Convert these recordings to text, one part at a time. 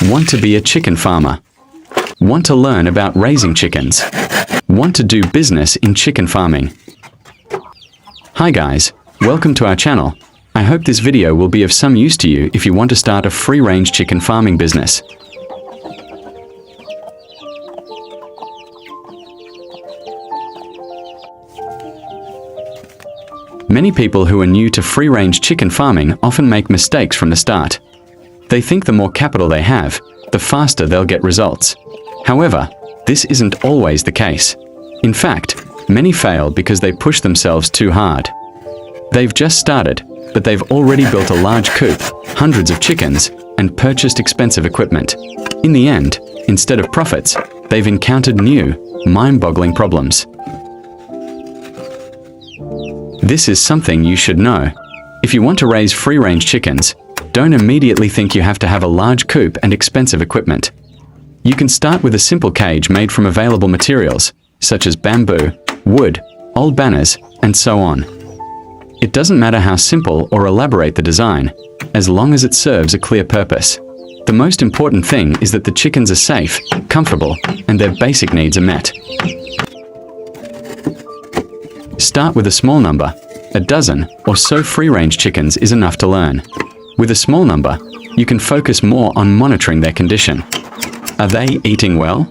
Want to be a chicken farmer? Want to learn about raising chickens? Want to do business in chicken farming? Hi guys, welcome to our channel. I hope this video will be of some use to you if you want to start a free-range chicken farming business. Many people who are new to free-range chicken farming often make mistakes from the start. They think the more capital they have, the faster they'll get results. However, this isn't always the case. In fact, many fail because they push themselves too hard. They've just started, but they've already built a large coop, hundreds of chickens, and purchased expensive equipment. In the end, instead of profits, they've encountered new, mind-boggling problems. This is something you should know. If you want to raise free-range chickens, don't immediately think you have to have a large coop and expensive equipment. You can start with a simple cage made from available materials, such as bamboo, wood, old banners, and so on. It doesn't matter how simple or elaborate the design, as long as it serves a clear purpose. The most important thing is that the chickens are safe, comfortable, and their basic needs are met. Start with a small number. A dozen or so free-range chickens is enough to learn. With a small number, you can focus more on monitoring their condition. Are they eating well?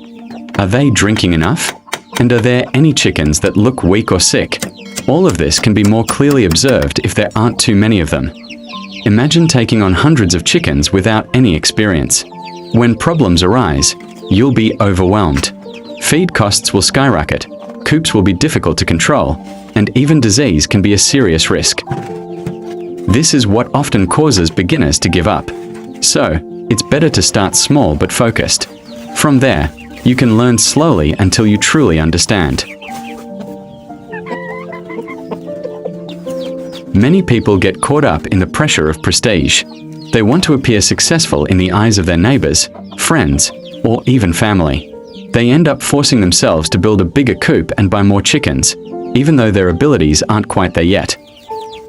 Are they drinking enough? And are there any chickens that look weak or sick? All of this can be more clearly observed if there aren't too many of them. Imagine taking on hundreds of chickens without any experience. When problems arise, you'll be overwhelmed. Feed costs will skyrocket, coops will be difficult to control, and even disease can be a serious risk. This is what often causes beginners to give up. So, it's better to start small but focused. From there, you can learn slowly until you truly understand. Many people get caught up in the pressure of prestige. They want to appear successful in the eyes of their neighbors, friends, or even family. They end up forcing themselves to build a bigger coop and buy more chickens, even though their abilities aren't quite there yet.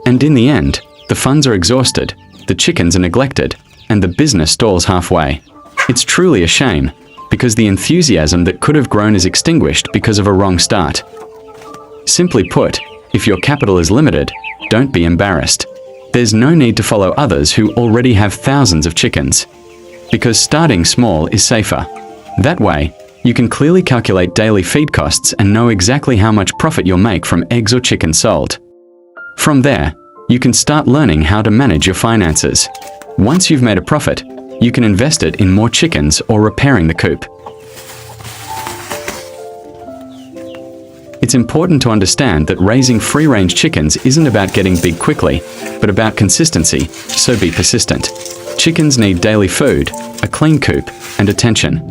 And in the end, the funds are exhausted, the chickens are neglected, and the business stalls halfway. It's truly a shame, because the enthusiasm that could have grown is extinguished because of a wrong start. Simply put, if your capital is limited, don't be embarrassed. There's no need to follow others who already have thousands of chickens, because starting small is safer. That way, you can clearly calculate daily feed costs and know exactly how much profit you'll make from eggs or chickens sold. From there, you can start learning how to manage your finances. Once you've made a profit, you can invest it in more chickens or repairing the coop. It's important to understand that raising free-range chickens isn't about getting big quickly, but about consistency, so be persistent. Chickens need daily food, a clean coop, and attention.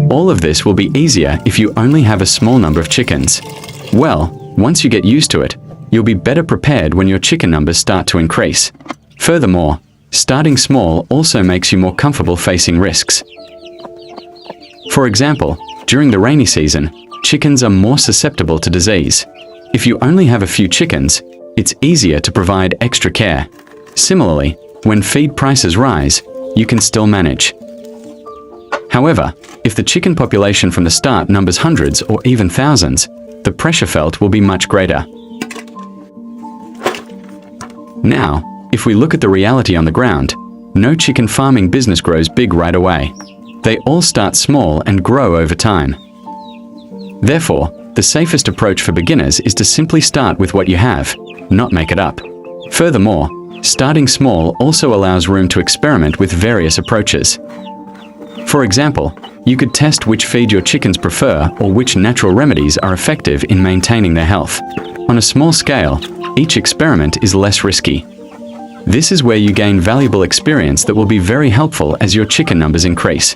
All of this will be easier if you only have a small number of chickens. Well, once you get used to it, you'll be better prepared when your chicken numbers start to increase. Furthermore, starting small also makes you more comfortable facing risks. For example, during the rainy season, chickens are more susceptible to disease. If you only have a few chickens, it's easier to provide extra care. Similarly, when feed prices rise, you can still manage. However, if the chicken population from the start numbers hundreds or even thousands, the pressure felt will be much greater. Now, if we look at the reality on the ground, no chicken farming business grows big right away. They all start small and grow over time. Therefore, the safest approach for beginners is to simply start with what you have, not make it up. Furthermore, starting small also allows room to experiment with various approaches. For example, you could test which feed your chickens prefer or which natural remedies are effective in maintaining their health. On a small scale, each experiment is less risky. This is where you gain valuable experience that will be very helpful as your chicken numbers increase.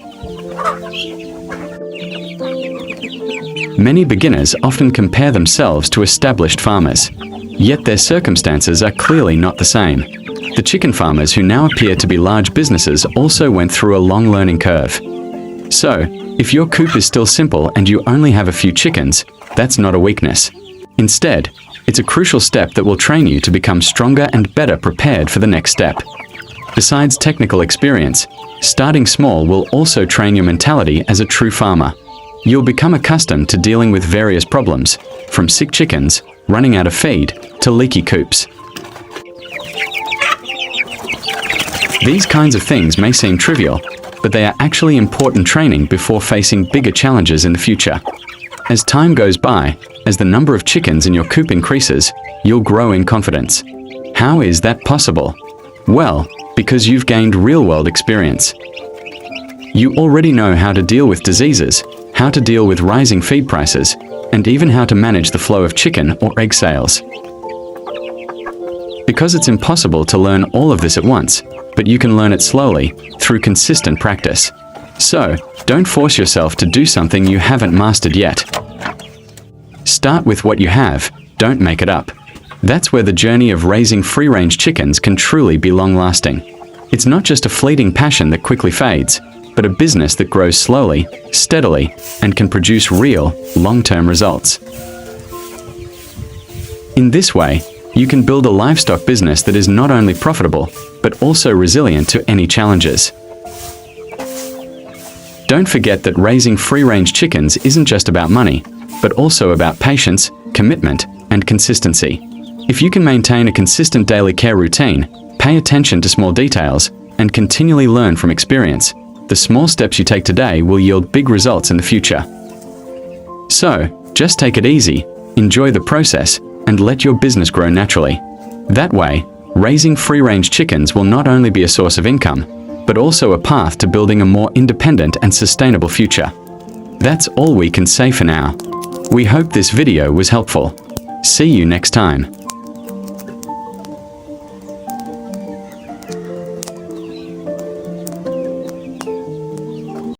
Many beginners often compare themselves to established farmers, yet their circumstances are clearly not the same. The chicken farmers who now appear to be large businesses also went through a long learning curve. So, if your coop is still simple and you only have a few chickens, that's not a weakness. Instead, it's a crucial step that will train you to become stronger and better prepared for the next step. Besides technical experience, starting small will also train your mentality as a true farmer. You'll become accustomed to dealing with various problems, from sick chickens, running out of feed, to leaky coops. These kinds of things may seem trivial, but they are actually important training before facing bigger challenges in the future. As time goes by, as the number of chickens in your coop increases, you'll grow in confidence. How is that possible? Well, because you've gained real-world experience. You already know how to deal with diseases, how to deal with rising feed prices, and even how to manage the flow of chicken or egg sales. Because it's impossible to learn all of this at once, but you can learn it slowly, through consistent practice. So, don't force yourself to do something you haven't mastered yet. Start with what you have, don't make it up. That's where the journey of raising free-range chickens can truly be long-lasting. It's not just a fleeting passion that quickly fades, but a business that grows slowly, steadily, and can produce real, long-term results. In this way, you can build a livestock business that is not only profitable, but also resilient to any challenges. Don't forget that raising free-range chickens isn't just about money, but also about patience, commitment, and consistency. If you can maintain a consistent daily care routine, pay attention to small details, and continually learn from experience, the small steps you take today will yield big results in the future. So, just take it easy, enjoy the process, and let your business grow naturally. That way, raising free-range chickens will not only be a source of income, but also a path to building a more independent and sustainable future. That's all we can say for now. We hope this video was helpful. See you next time.